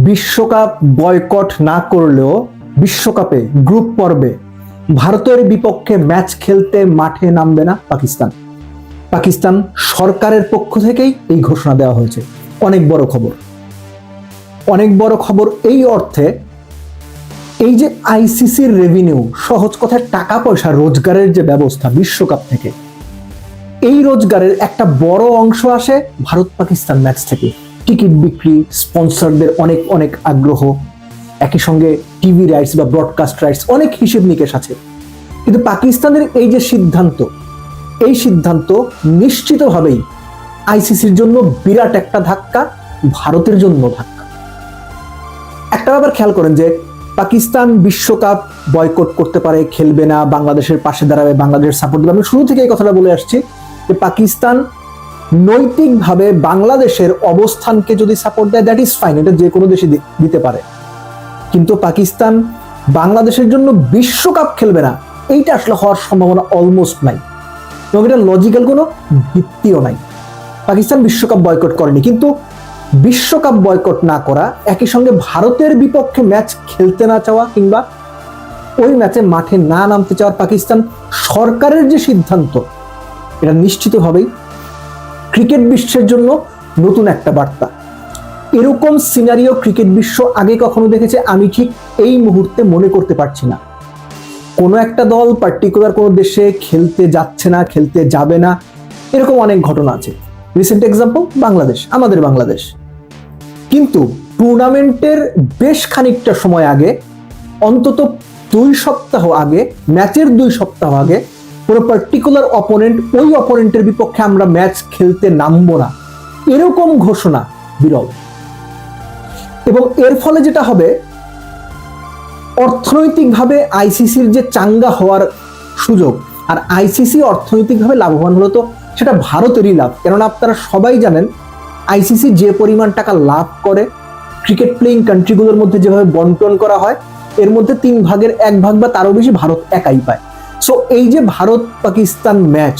বিশ্বকাপ বয়কট না করলেও বিশ্বকাপে গ্রুপ পর্বে ভারতের বিপক্ষে ম্যাচ খেলতে মাঠে নামবে না পাকিস্তান। পাকিস্তান সরকারের পক্ষ থেকেই এই ঘোষণা দেওয়া হয়েছে। অনেক বড় খবর, অনেক বড় খবর এই অর্থে, এই যে আইসিসির রেভিনিউ, সহজ কথায় টাকা পয়সা রোজগারের যে ব্যবস্থা বিশ্বকাপ থেকে, এই রোজগারের একটা বড় অংশ আসে ভারত পাকিস্তান ম্যাচ থেকে। টিকিট বিক্রি, স্পন্সরদের অনেক অনেক আগ্রহ, একই সঙ্গে টিভি রাইটস বা ব্রডকাস্ট রাইটস, অনেক হিসেব নিকেশ আছে। কিন্তু পাকিস্তানের এই যে সিদ্ধান্ত, এই সিদ্ধান্ত নিশ্চিতভাবেই আইসিসির জন্য বিরাট একটা ধাক্কা, ভারতের জন্য ধাক্কা। একটা ব্যাপার খেয়াল করেন যে পাকিস্তান বিশ্বকাপ বয়কট করতে পারে, খেলবে না, বাংলাদেশের পাশে দাঁড়াবে, বাংলাদেশের সাপোর্ট দেবে। আমি শুরু থেকে এই কথাটা বলে আসছি যে পাকিস্তান নৈতিকভাবে বাংলাদেশের অবস্থানকে যদি সাপোর্ট দেয়, দ্যাট ইজ ফাইন, এটা যে কোনো দেশে দিতে পারে। কিন্তু পাকিস্তান বাংলাদেশের জন্য বিশ্বকাপ খেলবে না, এইটা আসলে হওয়ার সম্ভাবনা অলমোস্ট নাই, এবং এটা লজিক্যাল কোনো ভিত্তিও নাই। পাকিস্তান বিশ্বকাপ বয়কট করেনি, কিন্তু বিশ্বকাপ বয়কট না করা, একই সঙ্গে ভারতের বিপক্ষে ম্যাচ খেলতে না চাওয়া কিংবা ওই ম্যাচে মাঠে না নামতে চাওয়ার পাকিস্তান সরকারের যে সিদ্ধান্ত, এটা নিশ্চিতভাবেই ক্রিকেট বিশ্বের জন্য নতুন একটা বার্তা। এরকম সিনারিও ক্রিকেট বিশ্ব আগে কখনো দেখেছে আমি ঠিক এই মুহূর্তে মনে করতে পারছি না। কোনো একটা দল পার্টিকুলার কোনো দেশে খেলতে যাচ্ছে না, খেলতে যাবে না, এরকম অনেক ঘটনা আছে। রিসেন্ট এক্সাম্পল বাংলাদেশ, আমাদের বাংলাদেশ। কিন্তু টুর্নামেন্টের বেশ খানিকটা সময় আগে, অন্তত 2 সপ্তাহ আগে, ম্যাচের 2 সপ্তাহ আগে, কোনো পার্টিকুলার অপোনেন্ট, ওই অপোনেন্টের বিপক্ষে আমরা ম্যাচ খেলতে নামবো না, এরকম ঘোষণা বিরল। এবং এর ফলে যেটা হবে, অর্থনৈতিকভাবে আইসিসির যে চাঙ্গা হওয়ার সুযোগ, আর আইসিসি অর্থনৈতিকভাবে লাভবান হলো তো সেটা ভারতেরই লাভ। কেননা আপনারা সবাই জানেন আইসিসি যে পরিমাণ টাকা লাভ করে ক্রিকেট প্লেইং কান্ট্রিগুলোর মধ্যে যেভাবে বন্টন করা হয়, এর মধ্যে 3 ভাগের 1 ভাগ বা তারও বেশি ভারত একাই পায়। সো এই যে ভারত পাকিস্তান ম্যাচ,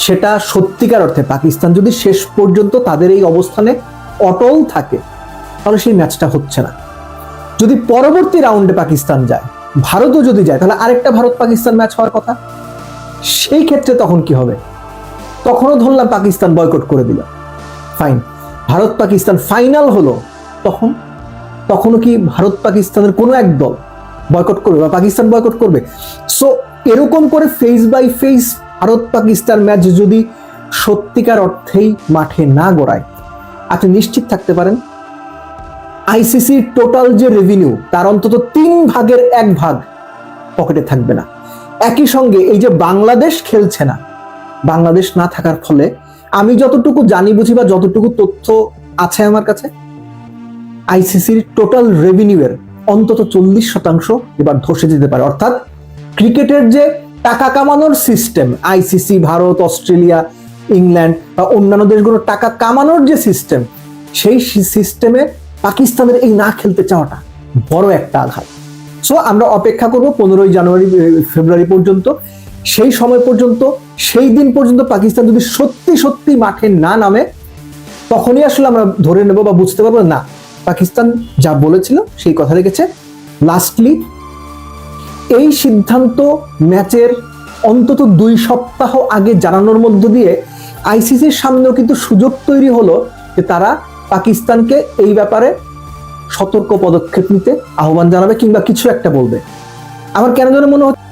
সেটা সত্যিকার অর্থে পাকিস্তান যদি শেষ পর্যন্ত তাদের এই অবস্থানে অটল থাকে, তাহলে সেই ম্যাচটা হচ্ছে না। যদি পরবর্তী রাউন্ডে পাকিস্তান যায়, ভারতও যদি যায়, তাহলে আরেকটা ভারত পাকিস্তান ম্যাচ হওয়ার কথা। সেই ক্ষেত্রে তখন কি হবে? তখনও ধরলাম পাকিস্তান বয়কট করে দিল, ফাইন, ভারত পাকিস্তান ফাইনাল হলো, তখনও কি ভারত পাকিস্তানের কোনো এক দল বয়কট করবে বা পাকিস্তান বয়কট করবে? সো এরকম করে face by face Bharat Pakistan match যদি সত্যিকার অর্থেই মাঠে না গড়ায়, আপনি নিশ্চিত থাকতে পারেন আইসিসির টোটাল যে রেভিনিউ, তার অন্তত 3 ভাগের 1 ভাগ পকেটে থাকবে না। একই সঙ্গে এই যে বাংলাদেশ খেলছে না, বাংলাদেশ না থাকার ফলে আমি যতটুকু জানি বুঝি বা যতটুকু তথ্য আছে আমার কাছে, আইসিসির টোটাল রেভিনিউয়ের অন্তত 40% এবার ধসে যেতে পারে। অর্থাৎ ক্রিকেটের যে টাকা কামানোর system, ICC, Bharat, Australia, England বা অন্যান্য দেশগুলো টাকা কামানোর যে সিস্টেম, সেই সিস্টেমে পাকিস্তানের এই না খেলতে চাওয়াটা বড় একটা আঘাত। সো আমরা অপেক্ষা করব 15 জানুয়ারি ফেব্রুয়ারি পর্যন্ত। সেই সময় পর্যন্ত, সেই দিন পর্যন্ত পাকিস্তান যদি সত্যি সত্যি মাঠে না নামে, তখনই আসলে আমরা ধরে নেব বা বুঝতে পারবো না পাকিস্তান যা বলেছিল সেই কথা রেখেছে। লাস্টলি এই সিদ্ধান্ত ম্যাচের অন্তত 2 সপ্তাহ আগে জানানোর মধ্য দিয়ে আইসিসির সামনেও কিন্তু সুযোগ তৈরি হলো যে তারা পাকিস্তানকে এই ব্যাপারে সতর্ক পদক্ষেপ নিতে আহ্বান জানাবে কিংবা কিছু একটা বলবে। আমার কেন যেন মনে হচ্ছে